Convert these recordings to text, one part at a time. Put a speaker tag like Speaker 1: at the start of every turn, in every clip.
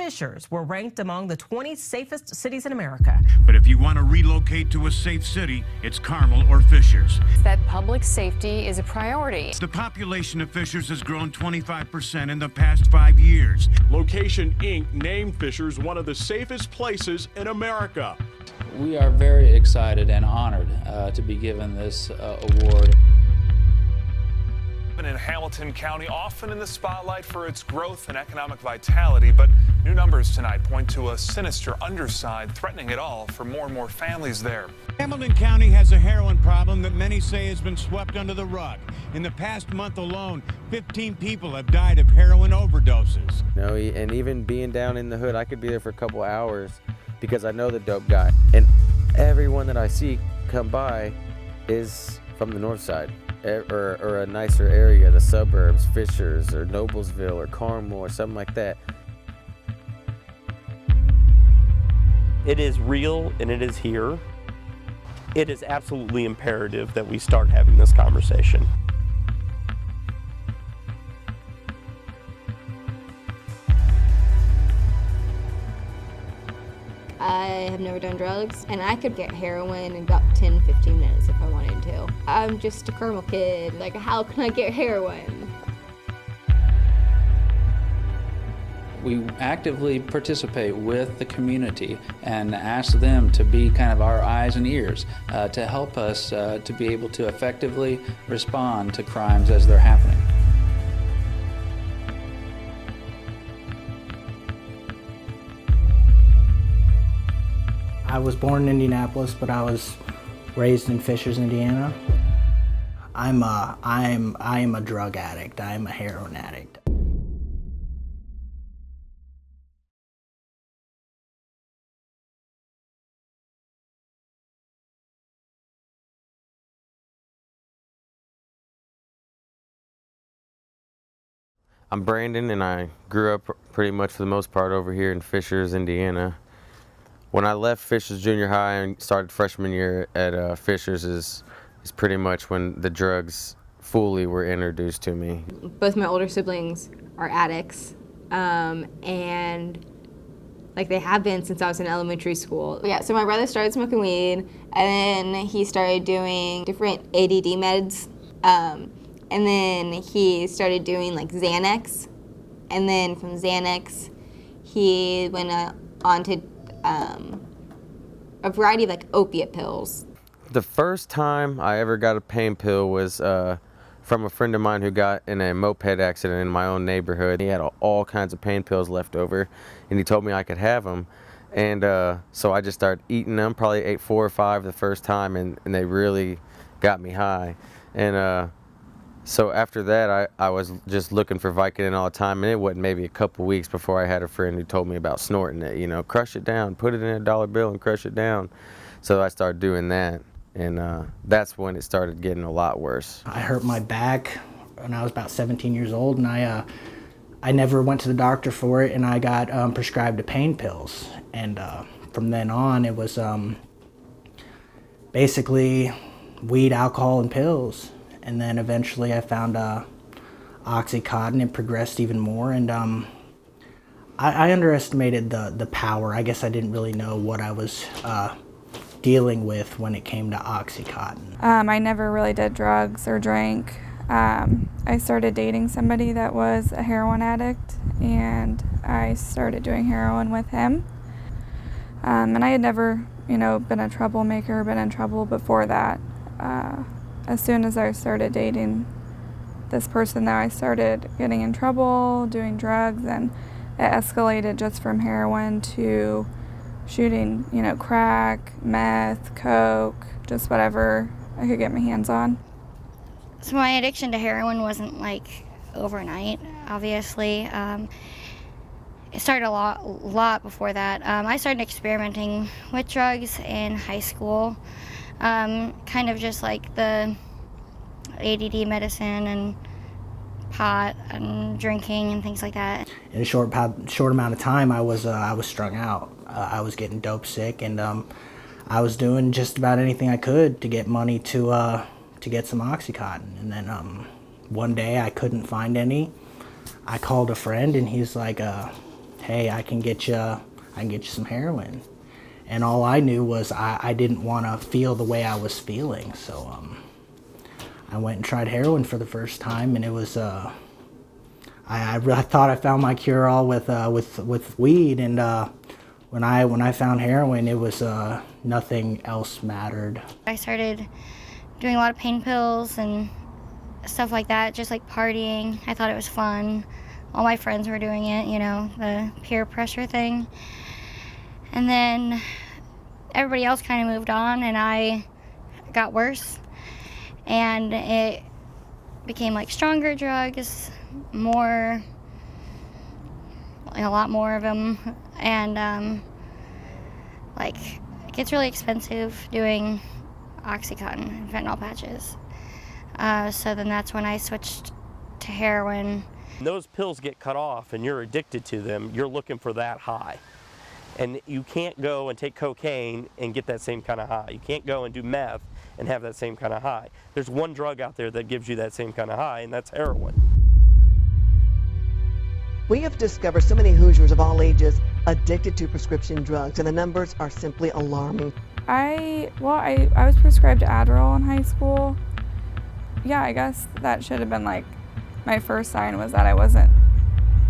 Speaker 1: Fishers were ranked among the 20 safest cities in America.
Speaker 2: But if you want to relocate to a safe city, it's Carmel or Fishers.
Speaker 3: That public safety is a priority.
Speaker 2: The population of Fishers has grown 25% in the past 5 years.
Speaker 4: Location Inc. named Fishers one of the safest places in America.
Speaker 5: We are very excited and honored to be given this award.
Speaker 6: In Hamilton County, often in the spotlight for its growth and economic vitality, but new numbers tonight point to a sinister underside threatening it all for more and more families there.
Speaker 2: Hamilton County has a heroin problem that many say has been swept under the rug. In the past month alone, 15 people have died of heroin overdoses.
Speaker 7: And even being down in the hood, I could be there for a couple hours because I know the dope guy. And everyone that I see come by is from the north side. Or a nicer area, the suburbs, Fishers or Noblesville or Carmel or something like that.
Speaker 8: It is real and it is here. It is absolutely imperative that we start having this conversation.
Speaker 9: I have never done drugs, and I could get heroin in about 10-15 minutes if I wanted to. I'm just a Carmel kid. Like, how can I get heroin?
Speaker 5: We actively participate with the community and ask them to be kind of our eyes and ears to help us to be able to effectively respond to crimes as they're happening.
Speaker 10: I was born in Indianapolis, but I was raised in Fishers, Indiana. I am a drug addict. I am a heroin addict.
Speaker 7: I'm Brandon, and I grew up pretty much for the most part over here in Fishers, Indiana. When I left Fishers Junior High and started freshman year at Fishers is pretty much when the drugs fully were introduced to me.
Speaker 9: Both my older siblings are addicts, and like they have been since I was in elementary school. Yeah, so my brother started smoking weed, and then he started doing different ADD meds, and then he started doing like Xanax, and then from Xanax, he went on to a variety of like opiate pills.
Speaker 7: The first time I ever got a pain pill was from a friend of mine who got in a moped accident in my own neighborhood. He had all kinds of pain pills left over, and he told me I could have them. And so I just started eating them, probably ate 4 or 5 the first time, and they really got me high. And so after that, I was just looking for Vicodin all the time, and it wasn't maybe a couple weeks before I had a friend who told me about snorting it. You know, crush it down, put it in a dollar bill and crush it down. So I started doing that, and that's when it started getting a lot worse.
Speaker 10: I hurt my back when I was about 17 years old, and I never went to the doctor for it, and I got prescribed the pain pills. And from then on, it was basically weed, alcohol, and pills. And then eventually I found Oxycontin. It progressed even more, and I underestimated the power. I guess I didn't really know what I was dealing with when it came to Oxycontin.
Speaker 11: I never really did drugs or drank. I started dating somebody that was a heroin addict, and I started doing heroin with him. And I had never, been a troublemaker, been in trouble before that. As soon as I started dating this person, though, I started getting in trouble, doing drugs, and it escalated just from heroin to shooting, crack, meth, coke, just whatever I could get my hands on.
Speaker 12: So my addiction to heroin wasn't overnight, obviously. It started a lot before that. I started experimenting with drugs in high school. Kind of just like the ADD medicine and pot and drinking and things like that.
Speaker 10: In a short amount of time, I was strung out. I was getting dope sick, and I was doing just about anything I could to get money to get some Oxycontin. And then one day I couldn't find any. I called a friend, and he's like, hey, I can get you some heroin. And all I knew was I didn't want to feel the way I was feeling. So I went and tried heroin for the first time, and it was, I thought I found my cure-all with weed, and when I found heroin, it was nothing else mattered.
Speaker 12: I started doing a lot of pain pills and stuff like that, just like partying. I thought it was fun. All my friends were doing it, you know, the peer pressure thing. And then everybody else kind of moved on, and I got worse. And it became like stronger drugs, more, like a lot more of them. And like, it gets really expensive doing Oxycontin and fentanyl patches. So then that's when I switched to heroin.
Speaker 8: When those pills get cut off and you're addicted to them, you're looking for that high. And you can't go and take cocaine and get that same kind of high. You can't go and do meth and have that same kind of high. There's one drug out there that gives you that same kind of high, and that's heroin.
Speaker 13: We have discovered so many Hoosiers of all ages addicted to prescription drugs, and the numbers are simply alarming.
Speaker 11: I was prescribed Adderall in high school. Yeah, I guess that should have been like my first sign, was that I wasn't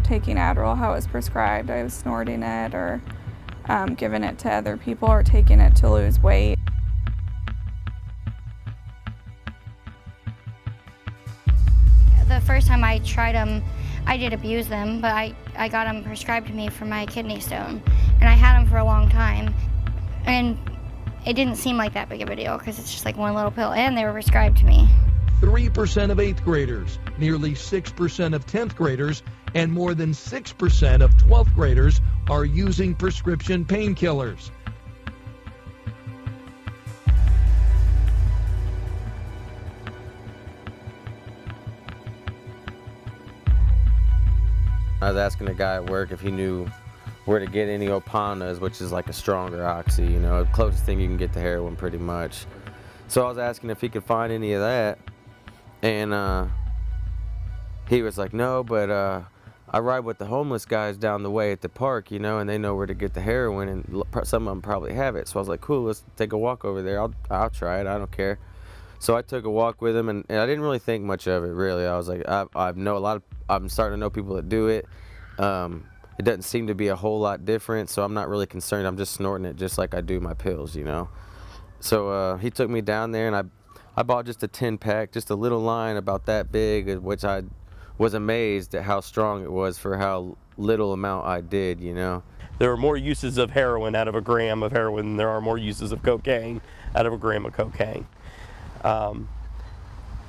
Speaker 11: taking Adderall how it was prescribed. I was snorting it or giving it to other people or taking it to lose weight.
Speaker 12: The first time I tried them, I did abuse them, but I got them prescribed to me for my kidney stone. And I had them for a long time. And it didn't seem like that big of a deal because it's just like one little pill, and they were prescribed to me.
Speaker 14: 3% of 8th graders, nearly 6% of 10th graders, and more than 6% of 12th graders are using prescription painkillers.
Speaker 7: I was asking a guy at work if he knew where to get any Opanas, which is like a stronger oxy, you know, the closest thing you can get to heroin pretty much. So I was asking if he could find any of that, and he was like, no, but I ride with the homeless guys down the way at the park, you know, and they know where to get the heroin, and some of them probably have it. So I was like, cool, let's take a walk over there. I'll try it, I don't care. So I took a walk with him, and I didn't really think much of it, really. I was like, I'm starting to know people that do it. It doesn't seem to be a whole lot different, so I'm not really concerned. I'm just snorting it just like I do my pills, you know. So he took me down there, and I bought just a 10-pack, just a little line about that big, which I was amazed at how strong it was for how little amount I did, you know.
Speaker 8: There are more uses of heroin out of a gram of heroin than there are more uses of cocaine out of a gram of cocaine.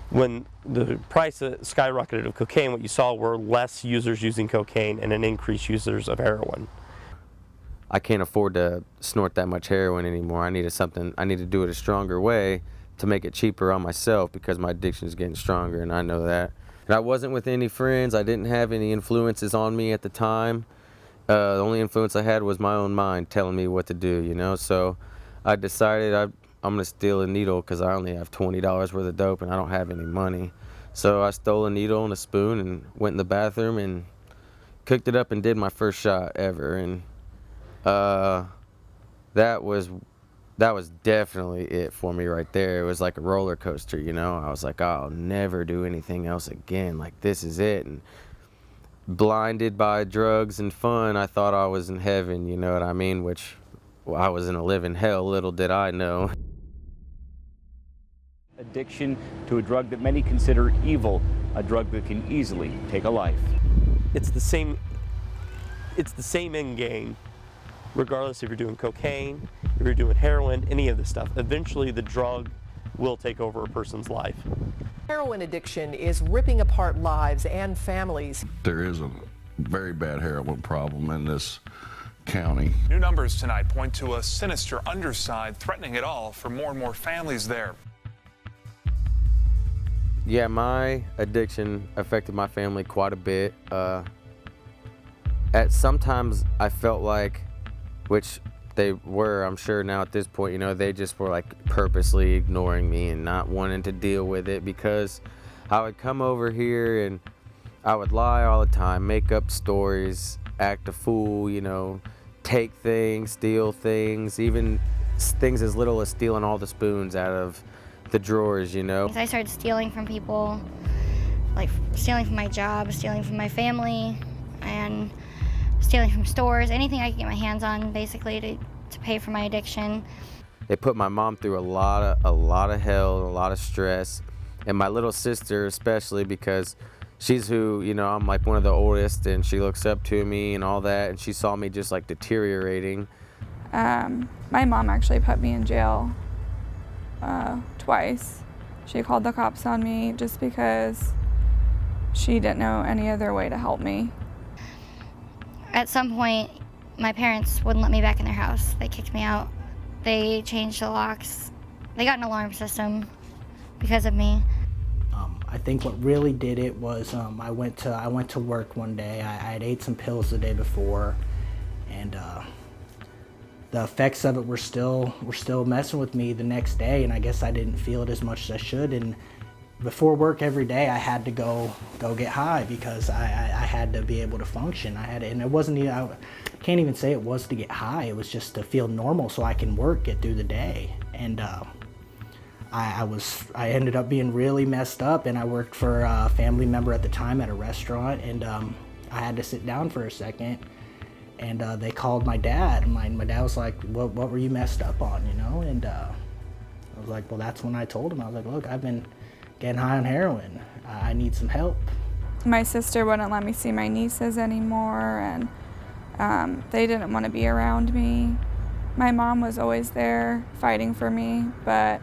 Speaker 8: When the price skyrocketed of cocaine, what you saw were less users using cocaine and an increased users of heroin.
Speaker 7: I can't afford to snort that much heroin anymore. I need to do it a stronger way to make it cheaper on myself because my addiction is getting stronger, and I know that. And I wasn't with any friends. I didn't have any influences on me at the time. The only influence I had was my own mind telling me what to do, you know. So I decided I'm gonna steal a needle because I only have $20 worth of dope and I don't have any money. So I stole a needle and a spoon and went in the bathroom and cooked it up and did my first shot ever. And that was definitely it for me right there. It was like a roller coaster, you know. I was like, I'll never do anything else again. Like, this is it. And blinded by drugs and fun, I thought I was in heaven, you know what I mean? Which, well, I was in a living hell, little did I know.
Speaker 15: Addiction to a drug that many consider evil, a drug that can easily take a life.
Speaker 8: It's the same end game, regardless if you're doing cocaine, if you're doing heroin, any of this stuff. Eventually the drug will take over a person's life.
Speaker 1: Heroin addiction is ripping apart lives and families.
Speaker 16: There is a very bad heroin problem in this county.
Speaker 6: New numbers tonight point to a sinister underside threatening it all for more and more families there.
Speaker 7: Yeah, my addiction affected my family quite a bit. Sometimes I felt like, which they were, I'm sure now at this point, you know, they just were like purposely ignoring me and not wanting to deal with it, because I would come over here and I would lie all the time, make up stories, act a fool, you know, take things, steal things, even things as little as stealing all the spoons out of the drawers, you know.
Speaker 12: I started stealing from people, like stealing from my job, stealing from my family, and stealing from stores, anything I could get my hands on, basically, to pay for my addiction.
Speaker 7: They put my mom through a lot of hell, a lot of stress, and my little sister especially, because she's who, you know, I'm like one of the oldest, and she looks up to me and all that, and she saw me just like deteriorating.
Speaker 11: My mom actually put me in jail twice. She called the cops on me just because she didn't know any other way to help me.
Speaker 12: At some point, my parents wouldn't let me back in their house. They kicked me out. They changed the locks. They got an alarm system because of me.
Speaker 10: I think what really did it was I went to work one day. I had ate some pills the day before, and the effects of it were still messing with me the next day, and I guess I didn't feel it as much as I should. And before work every day, I had to go get high because I had to be able to function. And it wasn't even, I can't even say it was to get high. It was just to feel normal so I can get through the day. And I ended up being really messed up, and I worked for a family member at the time at a restaurant, and I had to sit down for a second, and they called my dad. My dad was like, what were you messed up on, you know? And I was like, well, that's when I told him. I was like, look, I've been getting high on heroin. I need some help.
Speaker 11: My sister wouldn't let me see my nieces anymore, and they didn't want to be around me. My mom was always there fighting for me, but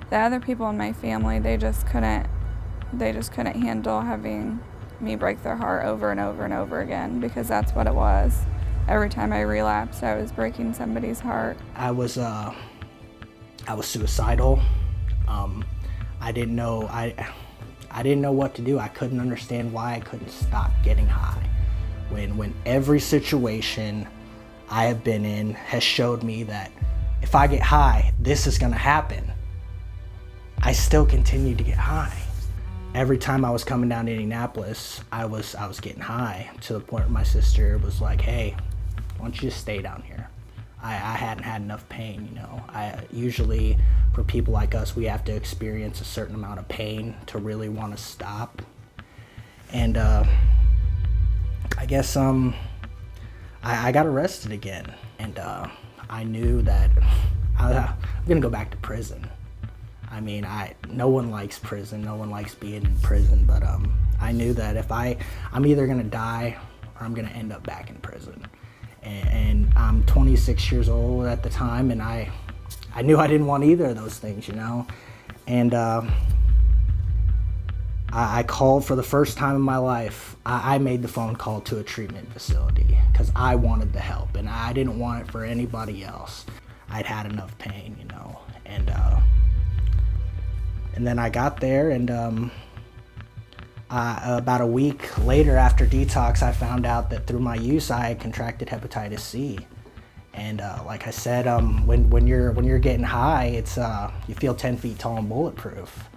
Speaker 11: the other people in my family, they just couldn't handle having me break their heart over and over and over again, because that's what it was. Every time I relapsed, I was breaking somebody's heart. I was suicidal. I didn't know what to do. I couldn't understand why I couldn't stop getting high. When every situation I have been in has showed me that if I get high, this is gonna happen, I still continued to get high. Every time I was coming down to Indianapolis, I was getting high, to the point where my sister was like, hey, why don't you just stay down here? I hadn't had enough pain, you know. Usually, for people like us, we have to experience a certain amount of pain to really want to stop. And I guess I got arrested again, and I knew that I'm gonna go back to prison. I mean, no one likes prison, no one likes being in prison, but I knew that if I'm either gonna die or I'm gonna end up back in prison. And I'm 26 years old at the time, and I knew I didn't want either of those things, you know. And I called for the first time in my life. I made the phone call to a treatment facility because I wanted the help, and I didn't want it for anybody else. I'd had enough pain, you know. And then I got there, and about a week later after detox, I found out that through my use I had contracted hepatitis C. And like I said, when you're getting high, it's you feel 10 feet tall and bulletproof.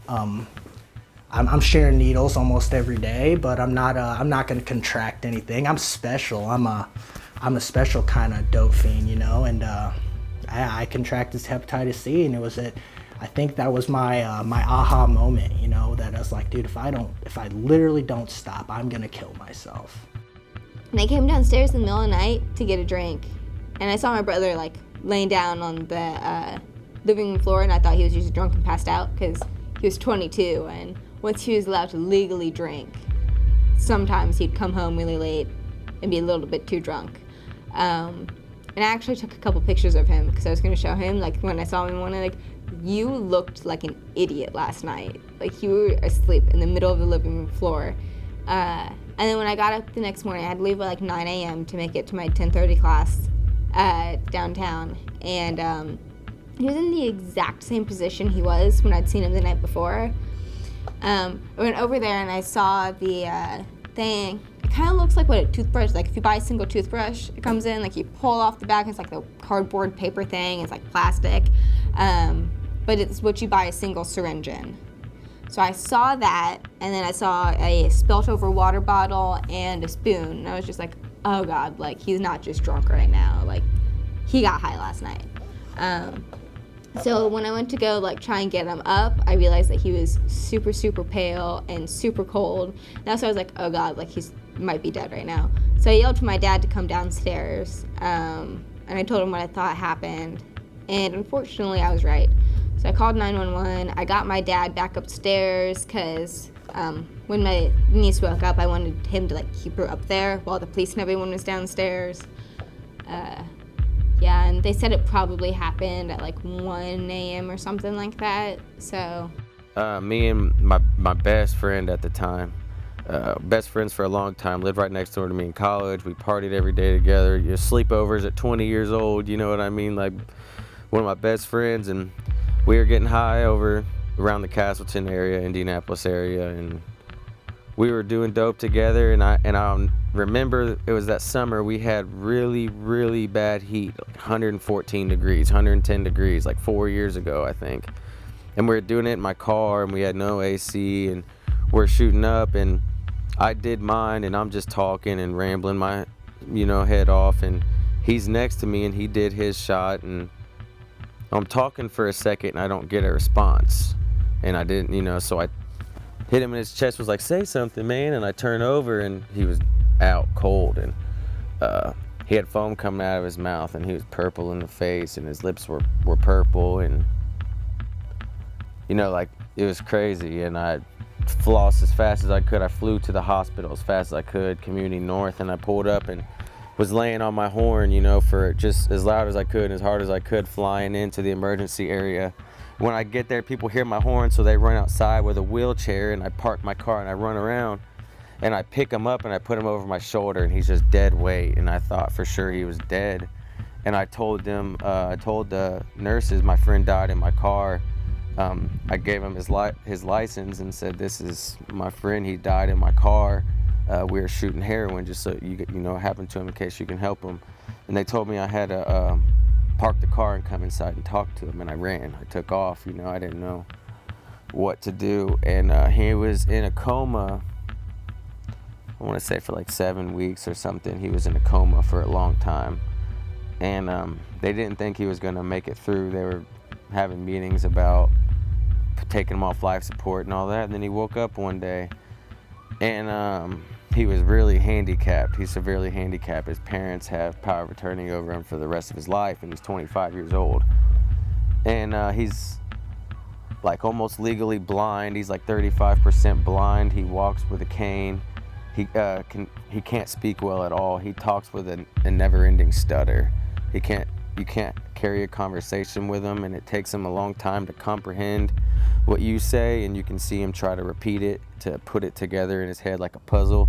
Speaker 11: I'm sharing needles almost every day, but I'm not going to contract anything. I'm special. I'm a special kind of dope fiend, you know. And I contracted hepatitis C, and I think that was my aha moment, you know, that I was like, dude, if I literally don't stop, I'm gonna kill myself.
Speaker 9: And I came downstairs in the middle of the night to get a drink, and I saw my brother like laying down on the living room floor, and I thought he was just drunk and passed out because he was 22, and once he was allowed to legally drink, sometimes he'd come home really late and be a little bit too drunk. And I actually took a couple pictures of him because I was gonna show him, like when I saw him one, like, you looked like an idiot last night. Like you were asleep in the middle of the living room floor. And then when I got up the next morning, I had to leave at like 9 a.m. to make it to my 10:30 class downtown. And he was in the exact same position he was when I'd seen him the night before. I went over there and I saw the thing. It kind of looks like what a toothbrush, like if you buy a single toothbrush, it comes in, like you pull off the back, it's like the cardboard paper thing, it's like plastic. But it's what you buy a single syringe in. So I saw that, and then I saw a spilt over water bottle and a spoon, and I was just like, oh God, like he's not just drunk right now, like he got high last night. So when I went to go like try and get him up, I realized that he was super, super pale and super cold. That's why I was like, oh God, like he's might be dead right now. So I yelled for my dad to come downstairs, and I told him what I thought happened. And unfortunately, I was right. So I called 911. I got my dad back upstairs because when my niece woke up, I wanted him to like keep her up there while the police and everyone was downstairs. Yeah, and they said it probably happened at like 1 a.m. or something like that, so.
Speaker 7: Me and my best friend at the time, best friends for a long time, lived right next door to me in college. We partied every day together. Your sleepovers at 20 years old, you know what I mean? Like one of my best friends, and we were getting high over around the Castleton area, Indianapolis area, and we were doing dope together. And I remember it was that summer we had really, really bad heat, like 114 degrees, 110 degrees, like 4 years ago, I think. And we were doing it in my car, and we had no AC, and we're shooting up, and I did mine, and I'm just talking and rambling my, head off, and he's next to me, and he did his shot, and I'm talking for a second, and I don't get a response, and I didn't, so I hit him in his chest, was like, say something, man, and I turn over, and he was out cold, and he had foam coming out of his mouth, and he was purple in the face, and his lips were purple, and like it was crazy. And I flossed as fast as I could. I flew to the hospital as fast as I could, Community North, and I pulled up and was laying on my horn, for just as loud as I could and as hard as I could, flying into the emergency area. When I get there, people hear my horn, so they run outside with a wheelchair, and I park my car and I run around and I pick him up and I put him over my shoulder, and he's just dead weight, and I thought for sure he was dead. And I told them, I told the nurses my friend died in my car. I gave him his license and said, this is my friend, he died in my car. We were shooting heroin, just so you know what happened to him in case you can help him. And they told me I had to park the car and come inside and talk to him, and I ran. I took off, I didn't know what to do. And he was in a coma, I want to say for like 7 weeks or something. He was in a coma for a long time. And they didn't think he was gonna make it through. They were having meetings about taking him off life support and all that. And then he woke up one day, and he was really handicapped. He's severely handicapped. His parents have power of attorney over him for the rest of his life, and he's 25 years old. And he's like almost legally blind. He's like 35% blind. He walks with a cane. He can't speak well at all. He talks with a never-ending stutter. You can't carry a conversation with him, and it takes him a long time to comprehend what you say, and you can see him try to repeat it, to put it together in his head like a puzzle.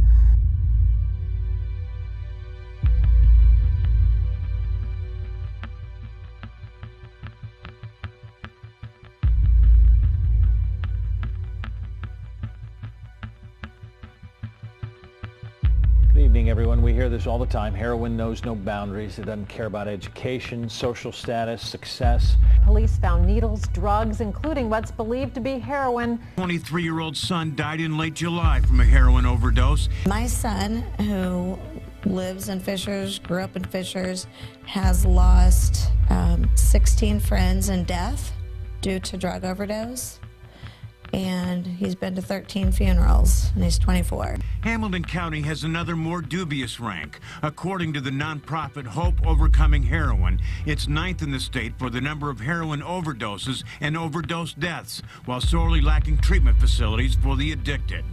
Speaker 17: Good evening, everyone. We hear this all the time. Heroin knows no boundaries. It doesn't care about education, social status, success.
Speaker 1: Police found needles, drugs, including what's believed to be heroin.
Speaker 2: 23-year-old son died in late July from a heroin overdose.
Speaker 18: My son, who lives in Fishers, grew up in Fishers, has lost 16 friends in death due to drug overdose. And he's been to 13 funerals, and he's 24.
Speaker 2: Hamilton County has another more dubious rank. According to the nonprofit Hope Overcoming Heroin, it's 9th in the state for the number of heroin overdoses and overdose deaths, while sorely lacking treatment facilities for the addicted.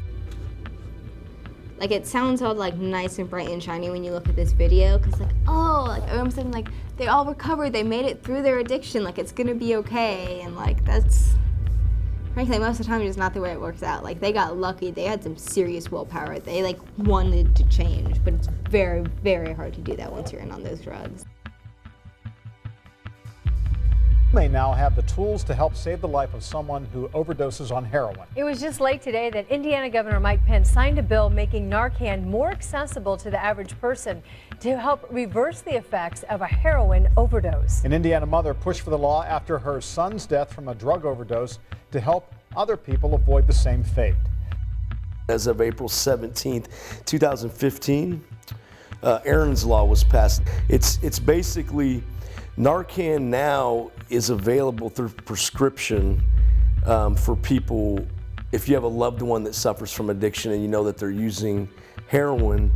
Speaker 9: Like, it sounds all like nice and bright and shiny when you look at this video, because like, oh, like I'm saying, like they all recovered, they made it through their addiction, like it's gonna be okay, and like that's. Frankly, most of the time, it's just not the way it works out. Like, they got lucky. They had some serious willpower. They, like, wanted to change. But it's very, very hard to do that once you're in on those drugs.
Speaker 19: May now have the tools to help save the life of someone who overdoses on heroin.
Speaker 20: It was just late today that Indiana Governor Mike Pence signed a bill making Narcan more accessible to the average person to help reverse the effects of a heroin overdose.
Speaker 19: An Indiana mother pushed for the law after her son's death from a drug overdose to help other people avoid the same fate.
Speaker 21: As of April 17th, 2015, Aaron's Law was passed. It's basically, Narcan now is available through prescription for people. If you have a loved one that suffers from addiction and you know that they're using heroin,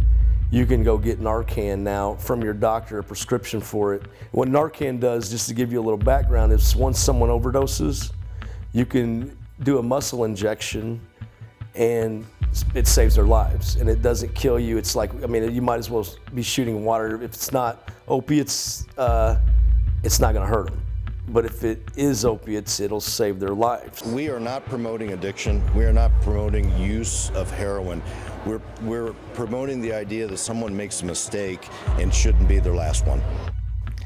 Speaker 21: you can go get Narcan now from your doctor, a prescription for it. What Narcan does, just to give you a little background, is once someone overdoses, you can do a muscle injection and it saves their lives, and it doesn't kill you. It's like, I mean, you might as well be shooting water. If it's not opiates, it's not gonna hurt them. But if it is opiates, it'll save their lives.
Speaker 22: We are not promoting addiction. We are not promoting use of heroin. We're promoting the idea that someone makes a mistake and shouldn't be their last one.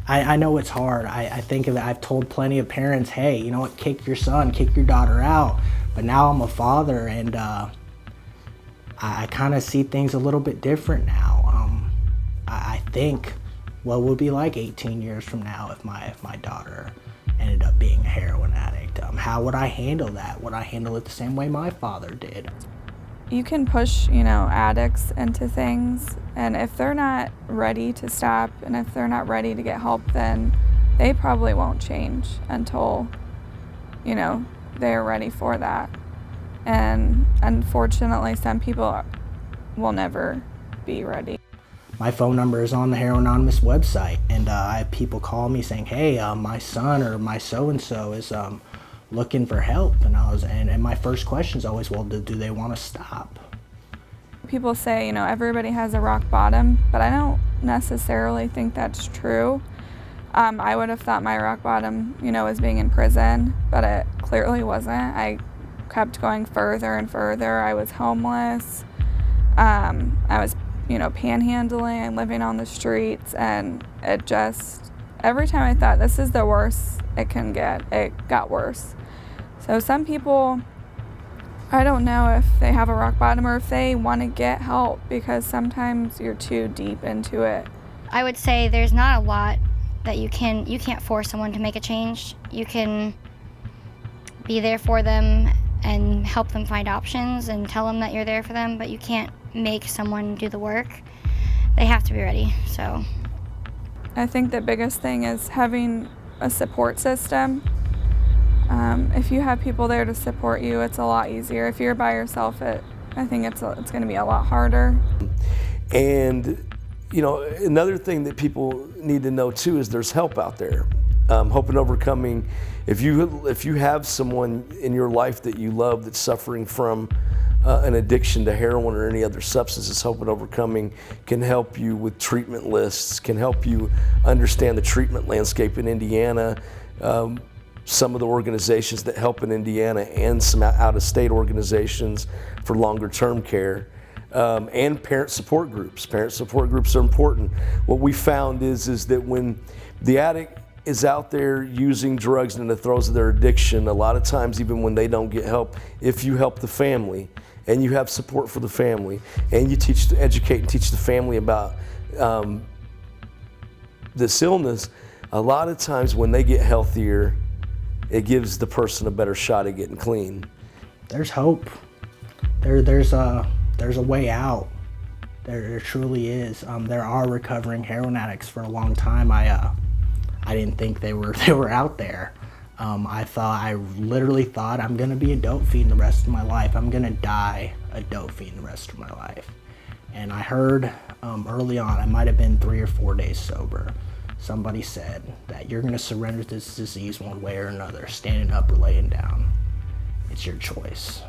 Speaker 10: I know it's hard. I think of it, I've told plenty of parents, hey, you know what, kick your son, kick your daughter out. But now I'm a father, and I kind of see things a little bit different now. I think what would be like 18 years from now if my daughter ended up being a heroin addict. How would I handle that? Would I handle it the same way my father did?
Speaker 11: You can push, addicts into things, and if they're not ready to stop and if they're not ready to get help, then they probably won't change until, they're ready for that. And unfortunately, some people will never be ready.
Speaker 10: My phone number is on the Heroin Anonymous website, and I have people call me saying, hey, my son or my so-and-so is looking for help. And my first question is always, well, do they want to stop?
Speaker 11: People say, everybody has a rock bottom, but I don't necessarily think that's true. I would have thought my rock bottom, was being in prison, but it clearly wasn't. I kept going further and further. I was homeless. I was panhandling and living on the streets, and it just, every time I thought this is the worst it can get, it got worse. So some people, I don't know if they have a rock bottom or if they want to get help, because sometimes you're too deep into it.
Speaker 12: I would say there's not a lot that you can't force someone to make a change. You can be there for them and help them find options and tell them that you're there for them, but you can't make someone do the work. They have to be ready, so.
Speaker 11: I think the biggest thing is having a support system. If you have people there to support you, it's a lot easier. If you're by yourself, I think it's going to be a lot harder.
Speaker 21: And another thing that people need to know too is there's help out there. Hope and Overcoming, if you have someone in your life that you love that's suffering from an addiction to heroin or any other substances, Hope and Overcoming can help you with treatment lists, can help you understand the treatment landscape in Indiana, some of the organizations that help in Indiana, and some out-of-state organizations for longer-term care, and parent support groups. Parent support groups are important. What we found is that when the addict is out there using drugs and in the throes of their addiction, a lot of times even when they don't get help, if you help the family and you have support for the family and you educate and teach the family about this illness, a lot of times when they get healthier, it gives the person a better shot at getting clean.
Speaker 10: There's hope. There's a way out. There truly is. There are recovering heroin addicts. For a long time, I didn't think they were out there. I literally thought I'm gonna be a dope fiend the rest of my life. I'm gonna die a dope fiend the rest of my life. And I heard early on, I might have been 3 or 4 days sober, somebody said that you're gonna surrender to this disease one way or another, standing up or laying down. It's your choice.